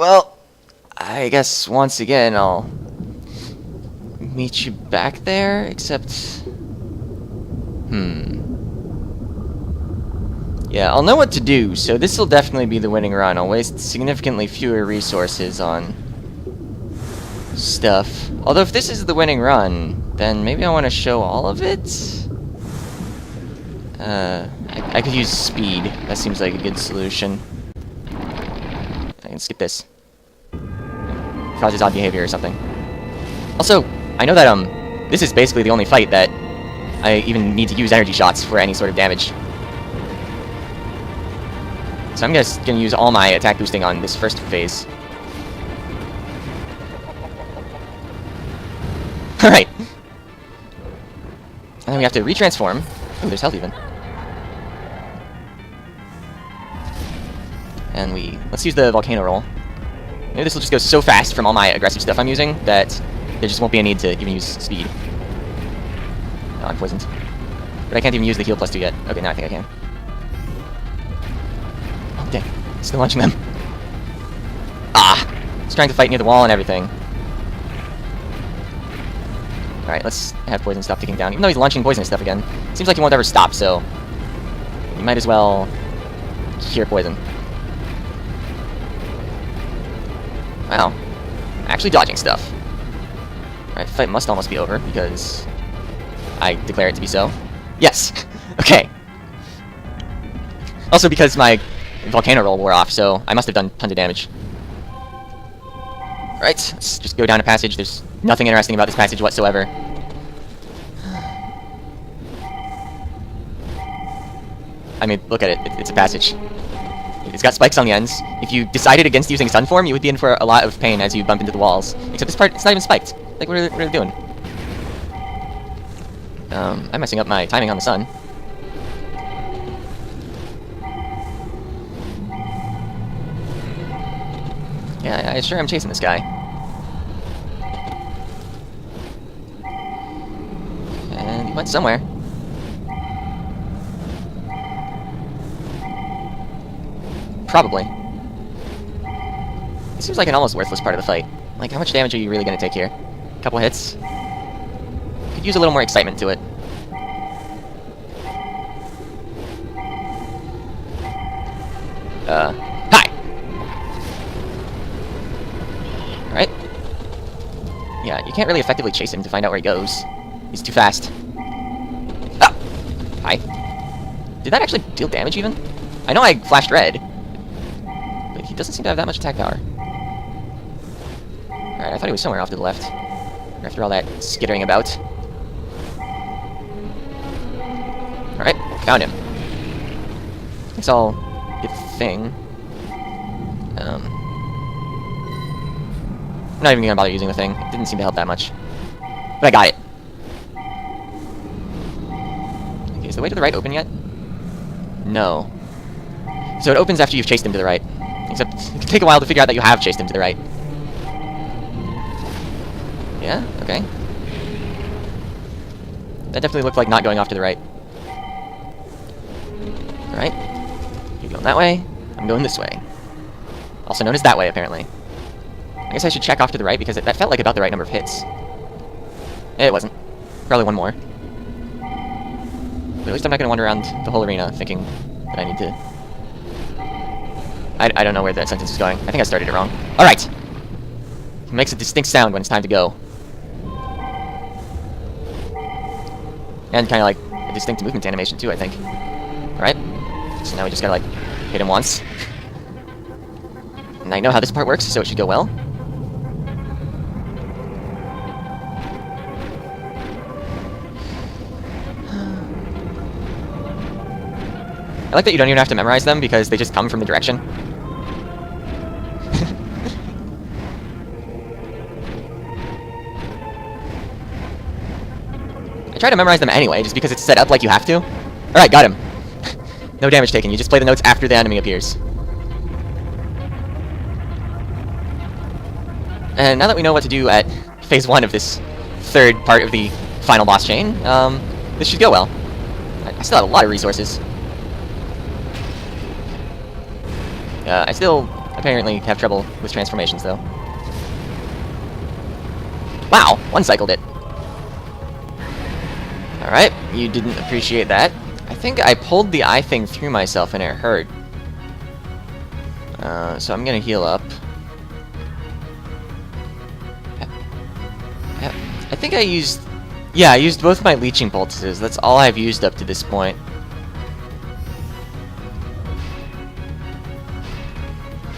Well, I guess once again I'll meet you back there, except... Yeah, I'll know what to do, so this will definitely be the winning run. I'll waste significantly fewer resources on stuff. Although if this is the winning run, then maybe I want to show all of it? I could use speed. That seems like a good solution. I can skip this. Causes odd behavior or something. Also, I know that, this is basically the only fight that I even need to use energy shots for any sort of damage. So I'm just gonna use all my attack boosting on this first phase. Alright. And then we have to retransform. Ooh, there's health even. And let's use the volcano roll. Maybe this will just go so fast from all my aggressive stuff I'm using that there just won't be a need to even use speed. Oh, I'm poisoned. But I can't even use the heal +2 yet. Okay, now I think I can. Oh, dang. Still launching them. Ah! It's trying to fight near the wall and everything. Alright, let's have poison stop ticking down. Even though he's launching poisonous stuff again, it seems like he won't ever stop, so you might as well cure poison. Wow. Actually dodging stuff. Alright, the fight must almost be over, because I declare it to be so. Yes! Okay. Also because my volcano roll wore off, so I must have done tons of damage. Right, let's just go down a passage. There's nothing interesting about this passage whatsoever. I mean, look at it. It's a passage. It's got spikes on the ends. If you decided against using Sun Form, you would be in for a lot of pain as you bump into the walls. Except this part, it's not even spiked. Like, what are they doing? I'm messing up my timing on the sun. Yeah, I sure am chasing this guy. And he went somewhere. Probably. It seems like an almost worthless part of the fight. Like, how much damage are you really going to take here? A couple hits? Could use a little more excitement to it. Hi! Alright. Yeah, you can't really effectively chase him to find out where he goes. He's too fast. Ah! Hi. Did that actually deal damage, even? I know I flashed red, but he doesn't seem to have that much attack power. Alright, I thought he was somewhere off to the left. After all that skittering about. Alright, found him. It's all good thing. I'm not even gonna bother using the thing. It didn't seem to help that much. But I got it. Okay, is the way to the right open yet? No. So it opens after you've chased him to the right. Except it can take a while to figure out that you have chased him to the right. Yeah? Okay. That definitely looked like not going off to the right. Alright. You're going that way. I'm going this way. Also known as that way, apparently. I guess I should check off to the right, because that felt like about the right number of hits. It wasn't. Probably one more. But at least I'm not going to wander around the whole arena thinking that I need to... I don't know where that sentence is going. I think I started it wrong. Alright! It makes a distinct sound when it's time to go. And kind of like a distinct movement animation too, I think. Alright. So now we just gotta like hit him once. And I know how this part works, so it should go well. I like that you don't even have to memorize them because they just come from the direction. I try to memorize them anyway, just because it's set up like you have to. Alright, got him. No damage taken, you just play the notes after the enemy appears. And now that we know what to do at phase 1 of this third part of the final boss chain, this should go well. I still have a lot of resources. I'm apparently have trouble with transformations, though. Wow, one-cycled it. Alright, you didn't appreciate that. I think I pulled the eye thing through myself and it hurt. So I'm gonna heal up. I think I used... Yeah, I used both my leeching poultices. That's all I've used up to this point.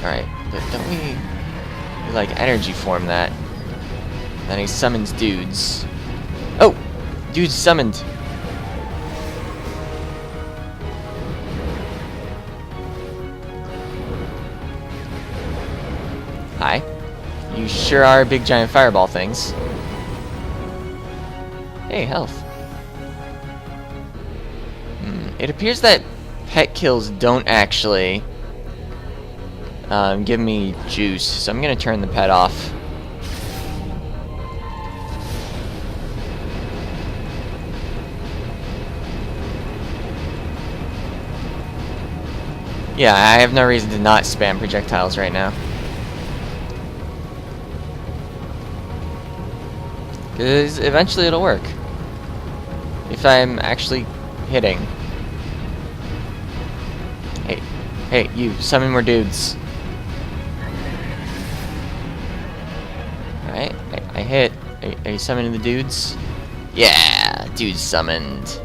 Alright, but don't we like energy form that? Then he summons dudes. Oh! Dudes summoned! Hi. You sure are big giant fireball things. Hey, health. It appears that pet kills don't actually give me juice, so I'm gonna turn the pet off. Yeah, I have no reason to not spam projectiles right now. Because eventually it'll work. If I'm actually hitting. Hey, you, summon more dudes. Alright, I hit. Are you summoning the dudes? Yeah, dudes summoned.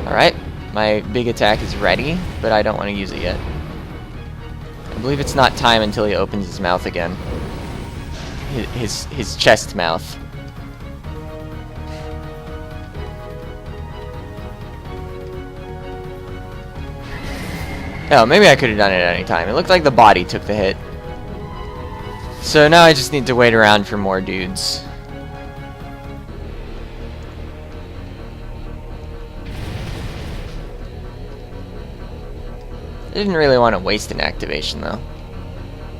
Alright, my big attack is ready, but I don't want to use it yet. I believe it's not time until he opens his mouth again. His chest mouth. Oh, maybe I could have done it at any time. It looked like the body took the hit. So now I just need to wait around for more dudes. I didn't really want to waste an activation though.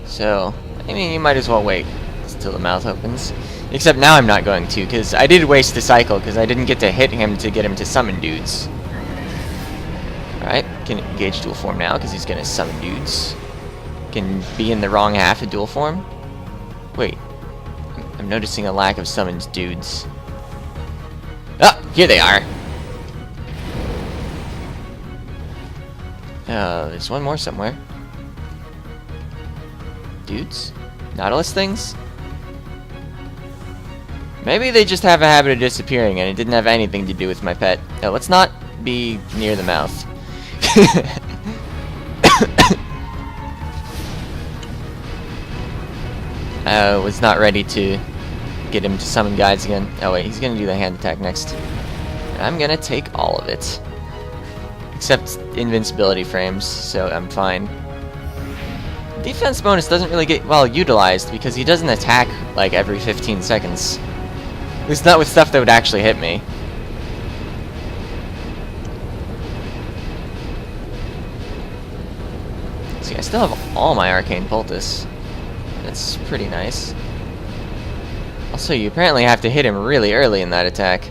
So, I mean, you might as well wait until the mouth opens. Except now I'm not going to, because I did waste the cycle, because I didn't get to hit him to get him to summon dudes. Alright, can engage dual form now, because he's going to summon dudes. Can be in the wrong half of dual form. Wait, I'm noticing a lack of summons dudes. Ah, here they are! There's one more somewhere. Dudes? Nautilus things? Maybe they just have a habit of disappearing and it didn't have anything to do with my pet. No, let's not be near the mouth. I was not ready to get him to summon guides again. Oh wait, he's gonna do the hand attack next. And I'm gonna take all of it. Except invincibility frames, so I'm fine. Defense bonus doesn't really get well utilized because he doesn't attack like every 15 seconds. At least not with stuff that would actually hit me. See, I still have all my arcane poultice. That's pretty nice. Also, you apparently have to hit him really early in that attack.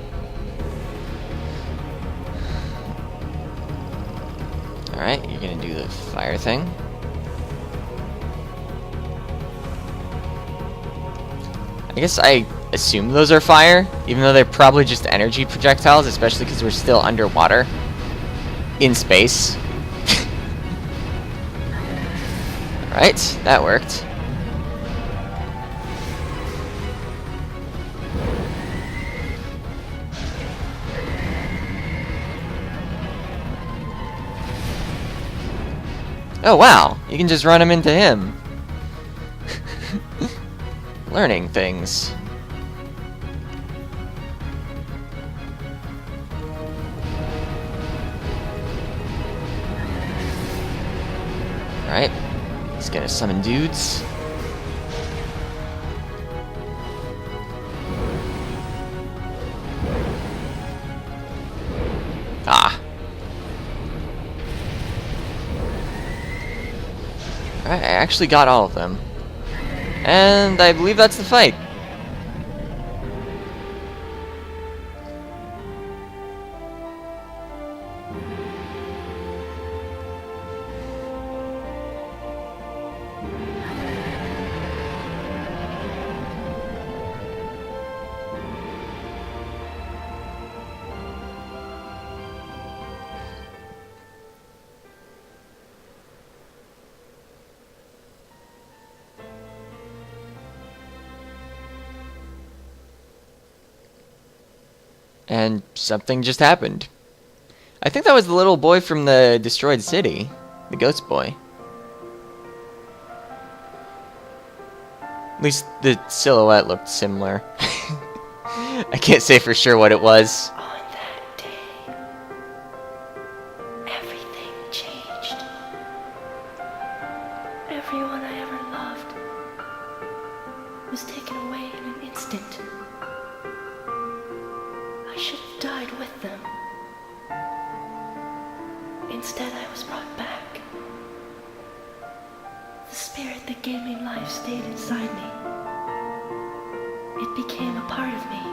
Alright, you're gonna do the fire thing. I guess I assume those are fire, even though they're probably just energy projectiles, especially because we're still underwater. In space. Alright, that worked. Oh wow, you can just run him into him. Learning things. Alright, he's gonna summon dudes. Ah. Alright, I actually got all of them. And I believe that's the fight. And something just happened. I think that was the little boy from the destroyed city. The ghost boy. At least the silhouette looked similar. I can't say for sure what it was. On that day, everything changed. Everyone I ever loved was taken away in an instant. I should have died with them. Instead, I was brought back. The spirit that gave me life stayed inside me. It became a part of me.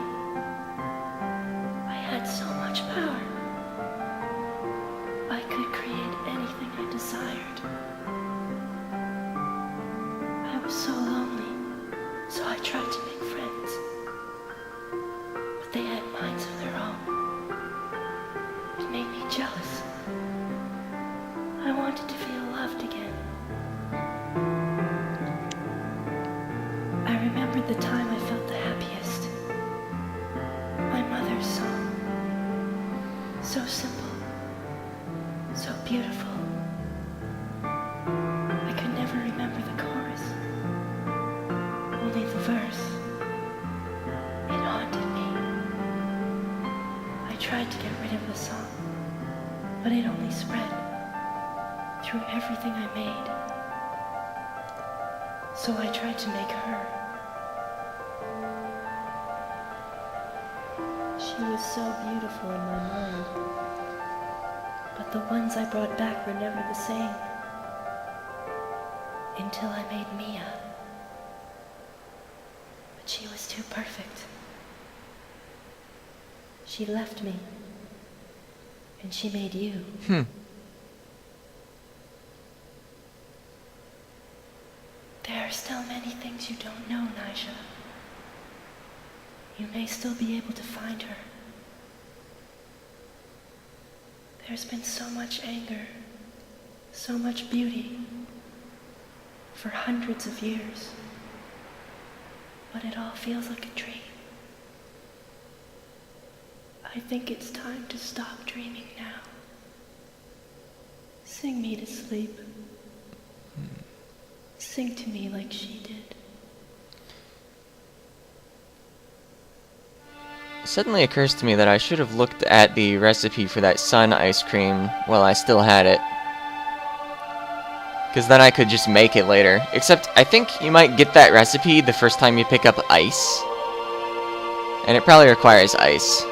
I had so much power. I could create anything I desired. I was so lonely, so I tried to make friends. But they had minds of their own. It made me jealous. I wanted to feel loved again. I remembered the time I felt the happiest. My mother's song. So simple. So beautiful. I could never remember the chorus. Only the verse. It haunted me. I tried to get rid of the song, but it only spread through everything I made. So I tried to make her. She was so beautiful in my mind. But the ones I brought back were never the same. Until I made Mia. But she was too perfect. She left me. And she made you. There are still many things you don't know, Nisha. You may still be able to find her. There's been so much anger, so much beauty, for hundreds of years. But it all feels like a dream. I think it's time to stop dreaming now. Sing me to sleep. Sing to me like she did. It suddenly occurs to me that I should have looked at the recipe for that sun ice cream while I still had it. Because then I could just make it later. Except, I think you might get that recipe the first time you pick up ice. And it probably requires ice.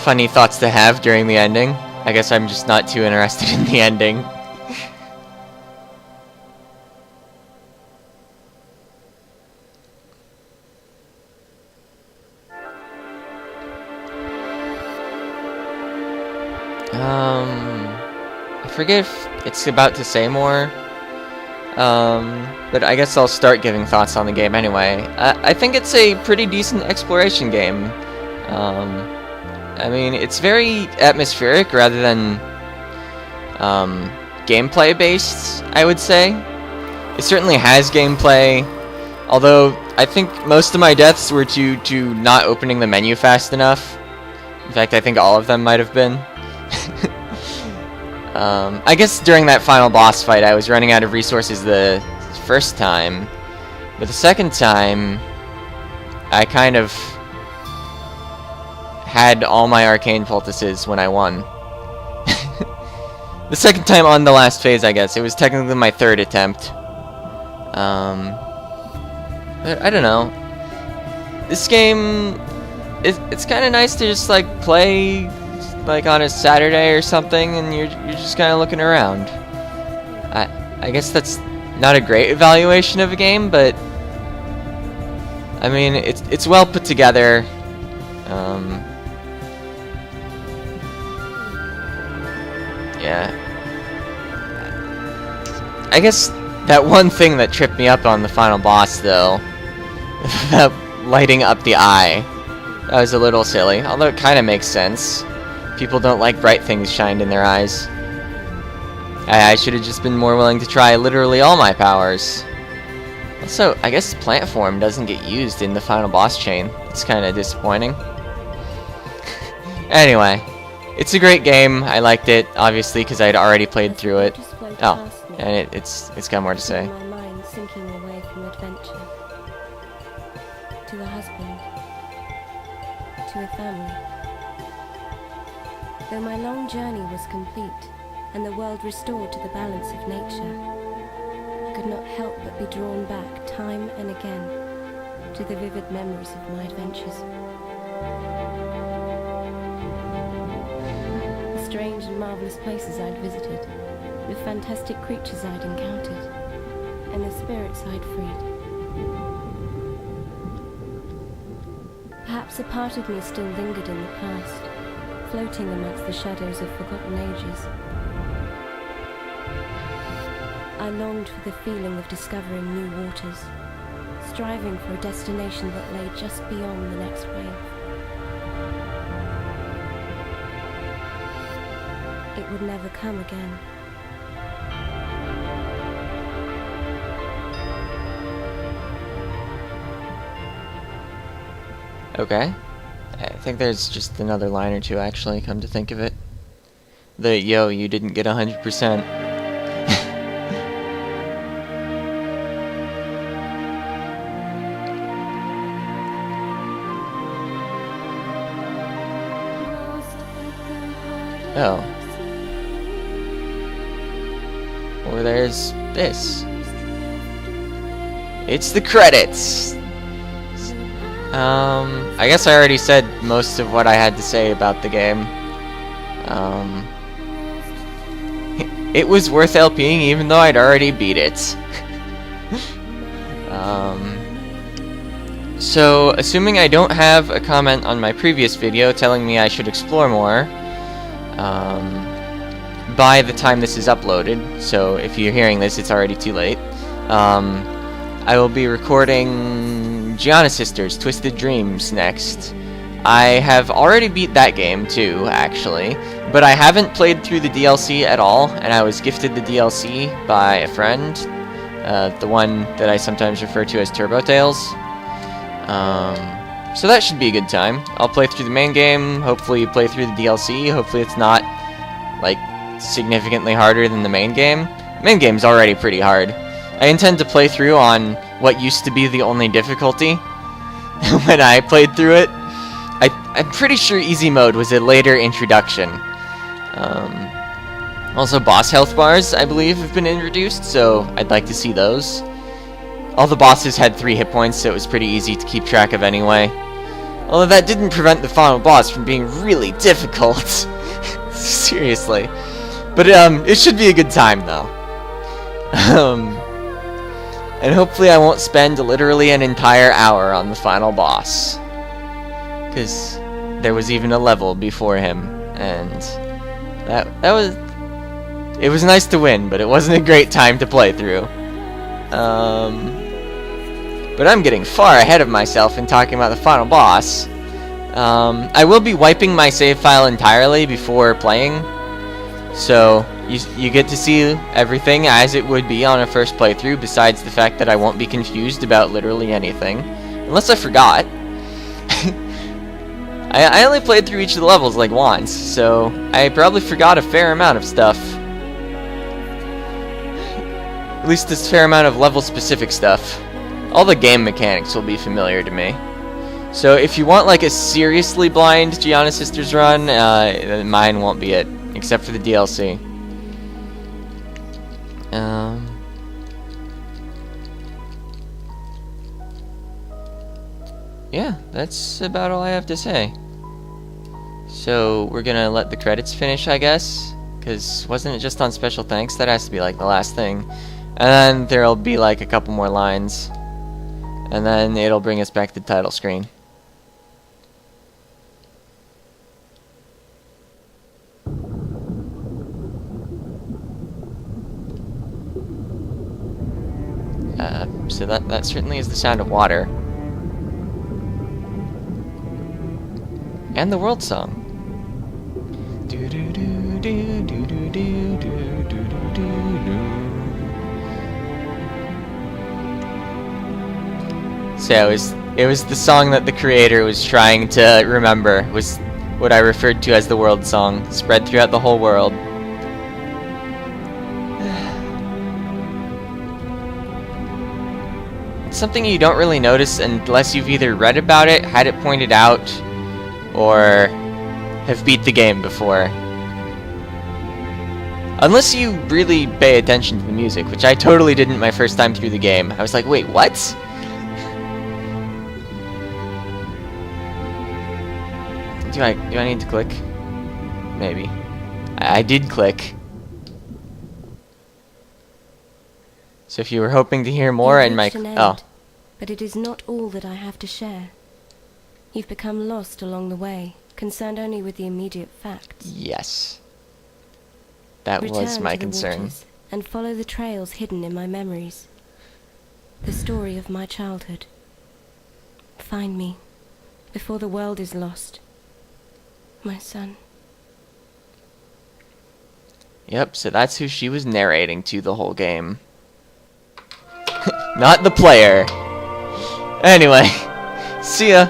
Funny thoughts to have during the ending. I guess I'm just not too interested in the ending. I forget if it's about to say more. But I guess I'll start giving thoughts on the game anyway. I think it's a pretty decent exploration game. I mean, it's very atmospheric rather than gameplay based, I would say. It certainly has gameplay, although I think most of my deaths were to not opening the menu fast enough. In fact, I think all of them might have been. I guess during that final boss fight I was running out of resources the first time, but the second time I kind of had all my arcane poultices when I won. The second time on the last phase, I guess. It was technically my third attempt. But I don't know. This game, it's kind of nice to just like play like on a Saturday or something, and you're just kind of looking around. I guess that's not a great evaluation of a game, but I mean it's well put together. Yeah. I guess that one thing that tripped me up on the final boss, though, that lighting up the eye, that was a little silly, although it kind of makes sense. People don't like bright things shined in their eyes. I should have just been more willing to try literally all my powers. Also, I guess plant form doesn't get used in the final boss chain. It's kind of disappointing. Anyway, it's a great game. I liked it, obviously, because I'd already played through it. Oh, and it's got more to say. My mind sinking away from adventure to a husband, to a family. Though my long journey was complete and the world restored to the balance of nature, I could not help but be drawn back time and again to the vivid memories of my adventures. The strange and marvelous places I'd visited, the fantastic creatures I'd encountered, and the spirits I'd freed. Perhaps a part of me still lingered in the past, floating amongst the shadows of forgotten ages. I longed for the feeling of discovering new waters, striving for a destination that lay just beyond the next wave. It would never come again. Okay. I think there's just another line or two, actually, come to think of it. Yo, you didn't get 100%. Oh. Or there's this. It's the credits! I guess I already said most of what I had to say about the game. It was worth LPing even though I'd already beat it. So, assuming I don't have a comment on my previous video telling me I should explore more, by the time this is uploaded, so if you're hearing this, it's already too late, I will be recording Gianna Sisters, Twisted Dreams next. I have already beat that game too, actually, but I haven't played through the DLC at all, and I was gifted the DLC by a friend, the one that I sometimes refer to as Turbo Tales. So that should be a good time. I'll play through the main game, hopefully play through the DLC, hopefully it's not, like, significantly harder than the main game. The main game's already pretty hard. I intend to play through on what used to be the only difficulty when I played through it. I'm pretty sure easy mode was a later introduction. Also, boss health bars, I believe, have been introduced, so I'd like to see those. All the bosses had 3 hit points, so it was pretty easy to keep track of anyway. Although that didn't prevent the final boss from being really difficult. Seriously. But it should be a good time, though. And hopefully I won't spend literally an entire hour on the final boss. Because there was even a level before him, and it was nice to win, but it wasn't a great time to play through. But I'm getting far ahead of myself in talking about the final boss. I will be wiping my save file entirely before playing, so you get to see everything as it would be on a first playthrough, besides the fact that I won't be confused about literally anything. Unless I forgot. I only played through each of the levels like once, so I probably forgot a fair amount of stuff. At least a fair amount of level-specific stuff. All the game mechanics will be familiar to me. So if you want like a seriously blind Gianna Sisters run, mine won't be it, except for the DLC. Yeah, that's about all I have to say. So we're gonna let the credits finish, I guess, because wasn't it just on special thanks? That has to be like the last thing. And then there'll be like a couple more lines, and then it'll bring us back to the title screen. So that certainly is the sound of water. And the Worldsong. So it was the song that the creator was trying to remember, was what I referred to as the world song, spread throughout the whole world. It's something you don't really notice unless you've either read about it, had it pointed out, or have beat the game before. Unless you really pay attention to the music, which I totally didn't my first time through the game. I was like, wait, what? Do I need to click? Maybe. I did click. So if you were hoping to hear more in my... Oh. But it is not all that I have to share. You've become lost along the way, concerned only with the immediate facts. Yes. That Return was my to the concern. waters and follow the trails hidden in my memories. The story of my childhood. Find me before the world is lost. My son. Yep, so that's who she was narrating to the whole game. Not the player. Anyway, see ya.